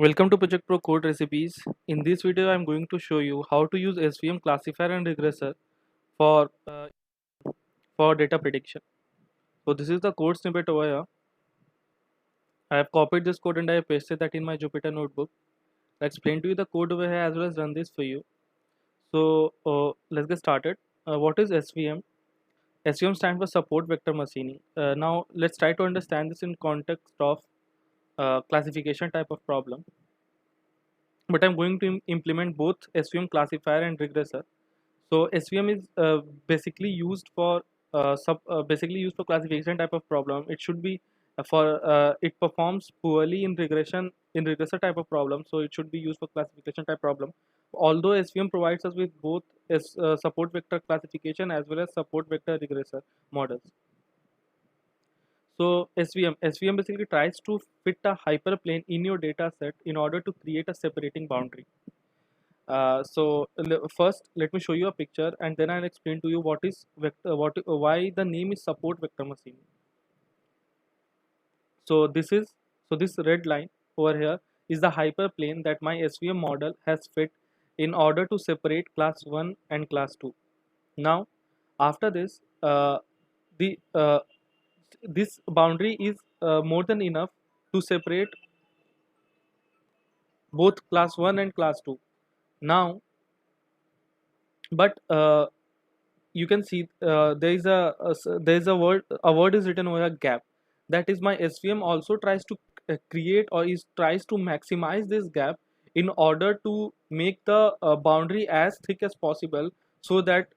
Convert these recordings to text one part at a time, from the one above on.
Welcome to Project Pro Code Recipes. In this video, I am going to show you how to use SVM classifier and regressor for for data prediction. So this is the code snippet over here. I have copied this code and I have pasted that in my Jupyter notebook. I'll explain to you the code over here as well as run this for you. So let's get started. What is SVM? SVM stands for Support Vector Machining. Now let's try to understand this in context of classification type of problem. But I'm going to implement both SVM classifier and regressor. So SVM is basically used for basically used for classification type of problem. It should be for it performs poorly in regressor type of problem. So it should be used for classification type problem. Although SVM provides us with both support vector classification as well as support vector regressor models. So SVM basically tries to fit a hyperplane in your data set in order to create a separating boundary. First, let me show you a picture, and then I'll explain to you what is vector, why the name is support vector machine. So this red line over here is the hyperplane that my SVM model has fit in order to separate class 1 and class 2. Now, after this, the this boundary is more than enough to separate both class 1 and class 2. Now, but you can see there is a word is written over a gap. That is, my SVM also tries to create or is tries to maximize this gap in order to make the boundary as thick as possible, so that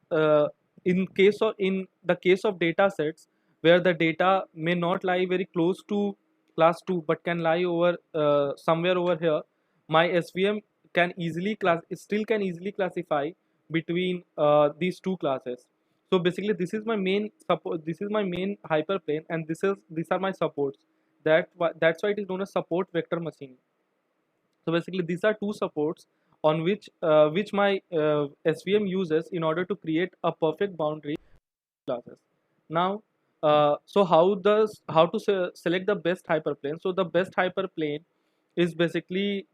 in the case of data sets where the data may not lie very close to class 2 but can lie over somewhere over here, my SVM can easily can easily classify between these two classes. So basically, this is my main support. This is my main hyperplane, and these are my supports. That's why it is known as support vector machining. So basically, these are two supports on which my SVM uses in order to create a perfect boundary classes. Now, so how to select the best hyperplane? So the best hyperplane is basically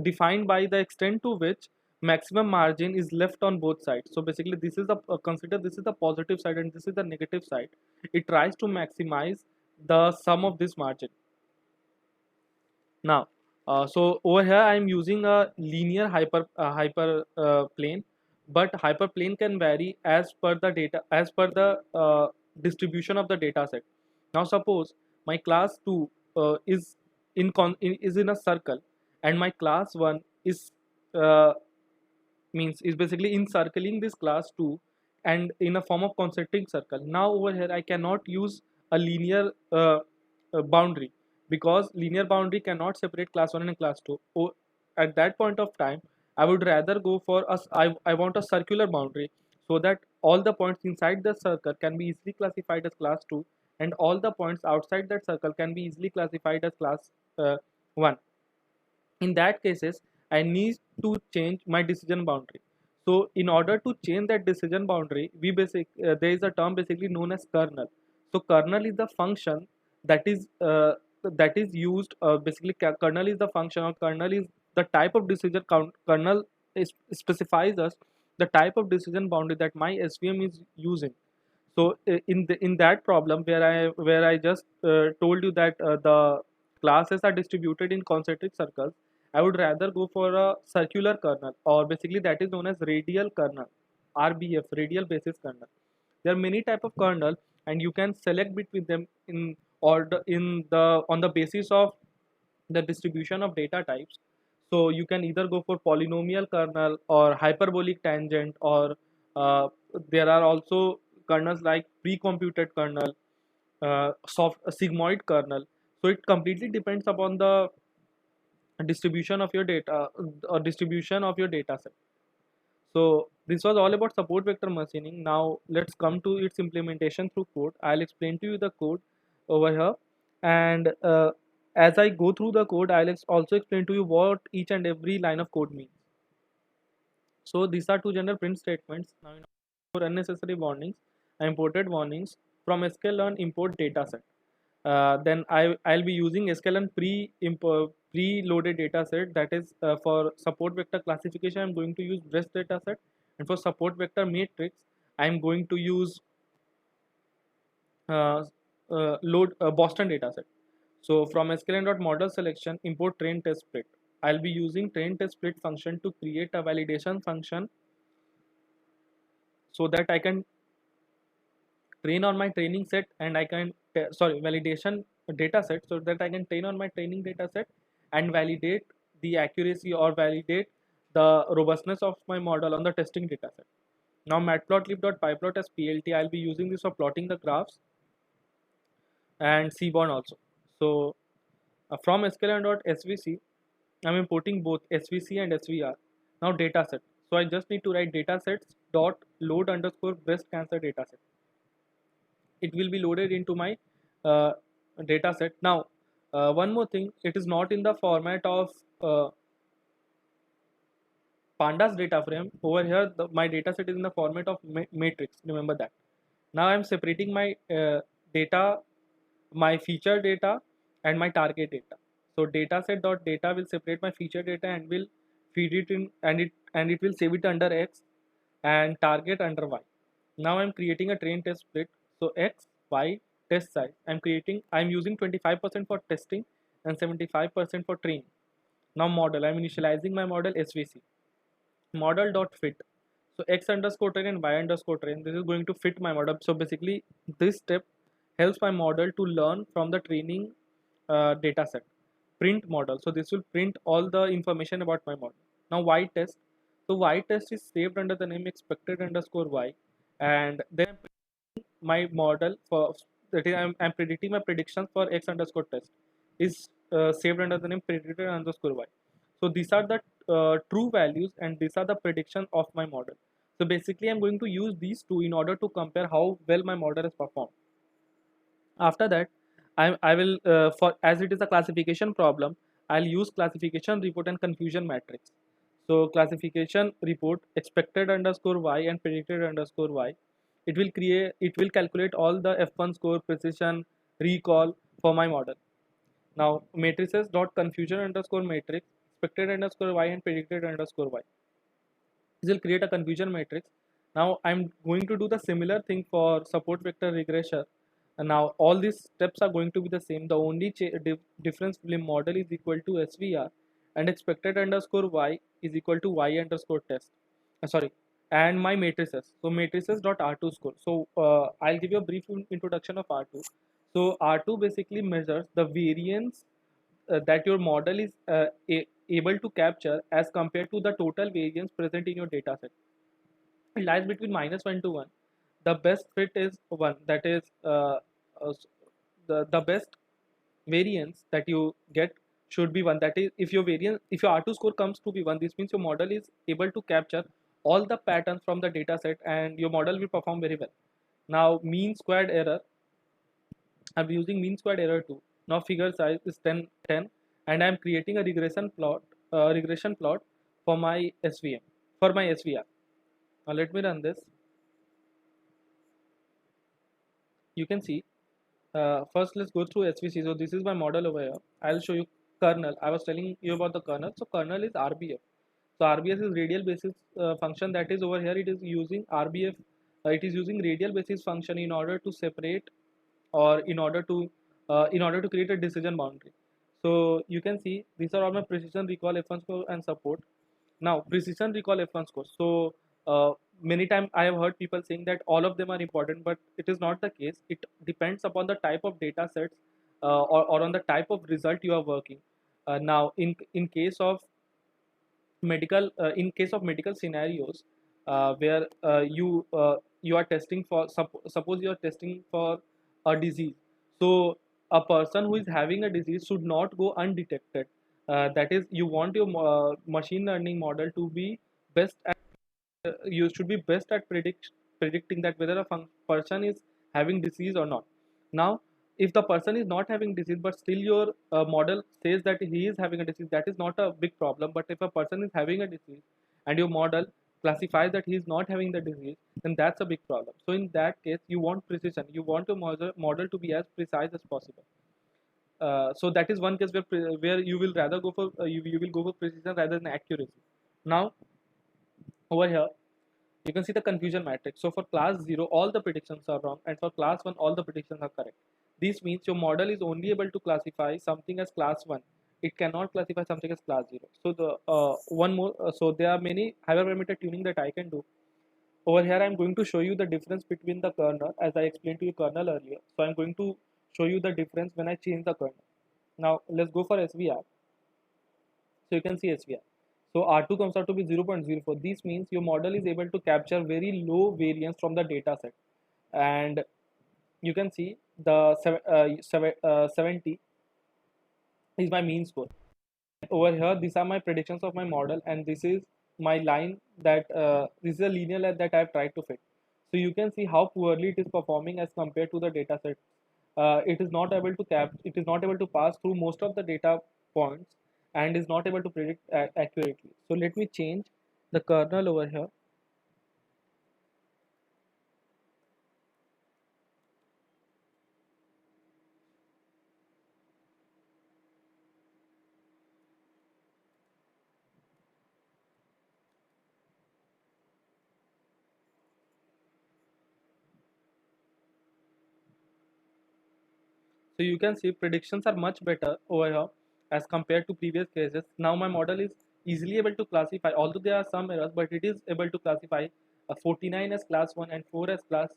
defined by the extent to which maximum margin is left on both sides. So basically, this is the consider this is the positive side and this is the negative side. It tries to maximize the sum of this margin. Now, so over here I am using a linear hyper plane, but hyperplane can vary as per the distribution of the data set. Now, suppose my class 2 is in a circle, and my class 1 is uh, is basically encircling this class 2 and in a form of concentric circle. Now over here I cannot use a linear boundary, because linear boundary cannot separate class 1 and class 2. At that point of time, I would rather go for I want a circular boundary, so that all the points inside the circle can be easily classified as class 2, and all the points outside that circle can be easily classified as class 1. In that cases, I need to change my decision boundary. So in order to change that decision boundary, there is a term basically known as kernel. So kernel is the function that is used basically kernel is the function, or kernel is the type of decision kernel specifies us the type of decision boundary that my SVM is using. So in that problem where I just told you that the classes are distributed in concentric circles, I would rather go for a circular kernel, or basically that is known as radial kernel, RBF, radial basis kernel. There are many type of kernel, and you can select between them in order in the on the basis of the distribution of data types. So you can either go for polynomial kernel or hyperbolic tangent, or there are also kernels like pre-computed kernel, soft sigmoid kernel. So it completely depends upon the distribution of your data or distribution of your data set. So this was all about support vector machining. Now let's come to its implementation through code. I'll explain to you the code over here, and as I go through the code, I'll also explain to you what each and every line of code means. So these are two general print statements. Now, for unnecessary warnings, I imported warnings from sklearn import dataset. then I'll be using sklearn preloaded data set, that is for support vector classification I'm going to use breast data set, and for support vector matrix I'm going to use uh, load Boston dataset. So from sklearn.model selection, import train test split. I'll be using train test split function to create a validation function so that I can train on my training set, and I can validation data set, so that I can train on my training data set and validate the accuracy or validate the robustness of my model on the testing data set. Now matplotlib.pyplot as PLT, I'll be using this for plotting the graphs and Seaborn also. So from sklearn.svc, I'm importing both SVC and SVR. Now dataset. So I just need to write datasets dot load underscore breast cancer dataset. It will be loaded into my uh, dataset. Now, one more thing, it is not in the format of pandas data frame. Over here, my dataset is in the format of matrix. Remember that. Now I'm separating my data, my feature data, and my target data. So dataset.data will separate my feature data and will feed it in, and it will save it under X and target under Y. Now I'm creating a train test split. So X, Y, test size. I'm using 25% for testing and 75% for training. Now model, I'm initializing my model SVC. Model.fit. So X underscore train and Y underscore train. This is going to fit my model. So basically this step helps my model to learn from the training data set. Print model. So this will print all the information about my model. Now Y test. So Y test is saved under the name expected underscore Y, and then my model for that is I'm predicting my predictions for X underscore test is saved under the name predicted underscore Y. So these are the true values and these are the prediction of my model. So basically I'm going to use these two in order to compare how well my model has performed. After that, I will for as it is a classification problem, I'll use classification report and confusion matrix. So classification report expected underscore y and predicted underscore y. It will calculate all the F1 score, precision, recall for my model. Now matrices dot confusion underscore matrix expected underscore y and predicted underscore y. This will create a confusion matrix. Now I'm going to do the similar thing for support vector regression. And now all these steps are going to be the same. The only difference between model is equal to SVR and expected underscore y is equal to y underscore test. Sorry, and my matrices. So matrices dot R2 score. So I'll give you a brief introduction of R2. So R2 basically measures the variance that your model is able to capture as compared to the total variance present in your data set. It lies between -1 to 1. The best fit is 1, that is the best variance that you get should be 1, that is if your R2 score comes to be 1, this means your model is able to capture all the patterns from the data set and your model will perform very well. Now mean squared error, I'm using mean squared error too. Now figure size is 10, and I'm creating a regression plot for my SVM, for my SVR. Now let me run this. You can see, first let's go through SVC. So this is my model over here. I'll show you kernel. I was telling you about the kernel. So kernel is RBF. So RBF is radial basis function, that is over here it is using RBF. It is using radial basis function in order to separate, or in order to create a decision boundary. So you can see these are all my precision recall F1 score and support. Now precision recall F1 score. So many times I have heard people saying that all of them are important, but it is not the case. It depends upon the type of data sets or on the type of result you are working. Now in case of medical scenarios where you are testing for suppose you are testing for a disease. So a person who is having a disease should not go undetected. That is, you want your machine learning model to be best at you should be best at predicting that whether a person is having disease or not. Now if the person is not having disease but still your model says that he is having a disease, that is not a big problem. But if a person is having a disease and your model classifies that he is not having the disease, then that's a big problem. So in that case, you want precision. You want your model to be as precise as possible. So that is one case where you will rather go for you will go for precision rather than accuracy. Now over here you can see the confusion matrix. So for class 0 all the predictions are wrong, and for class 1 all the predictions are correct. This means your model is only able to classify something as class 1. It cannot classify something as class 0. So the one more so there are many hyperparameter tuning that I can do. Over here I'm going to show you the difference between the kernel, as I explained to you kernel earlier. So I'm going to show you the difference when I change the kernel. Now let's go for SVR. So you can see SVR. So R2 comes out to be 0.04. This means your model is able to capture very low variance from the data set. And you can see the 70 is my mean score. Over here, these are my predictions of my model, and this is my line that this is a linear line that I've tried to fit. So you can see how poorly it is performing as compared to the data set. It is not able to it is not able to pass through most of the data points and is not able to predict accurately. So let me change the kernel over here. So you can see predictions are much better over here as compared to previous cases. Now my model is easily able to classify, although there are some errors, but it is able to classify 49 as class 1 and 4 as class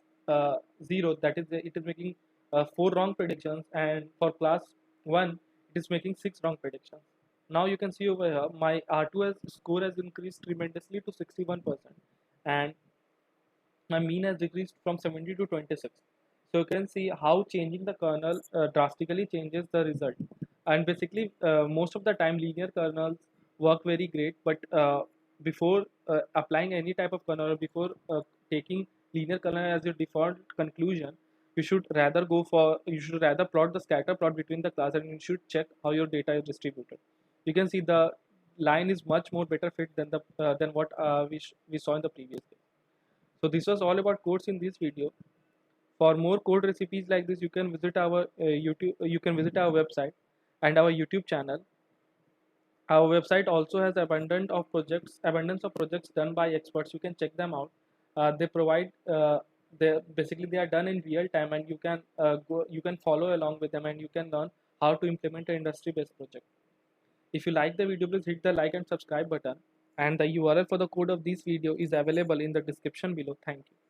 0. That is, it is making 4 wrong predictions, and for class 1, it is making 6 wrong predictions. Now you can see over here, my R2 score has increased tremendously to 61%, and my mean has decreased from 70 to 26. So you can see how changing the kernel drastically changes the result. And basically, most of the time, linear kernels work very great, but before applying any type of kernel, or before taking linear kernel as your default conclusion, you should rather plot the scatter plot between the class, and you should check how your data is distributed. You can see the line is much more better fit than what we saw in the previous case. So this was all about codes in this video. For more code recipes like this, you can visit our YouTube. You can visit our website and our YouTube channel. Our website also has abundance of projects done by experts. You can check them out. They provide. They are done in real time, and you can You can follow along with them, and you can learn how to implement an industry-based project. If you like the video, please hit the like and subscribe button. And the URL for the code of this video is available in the description below. Thank you.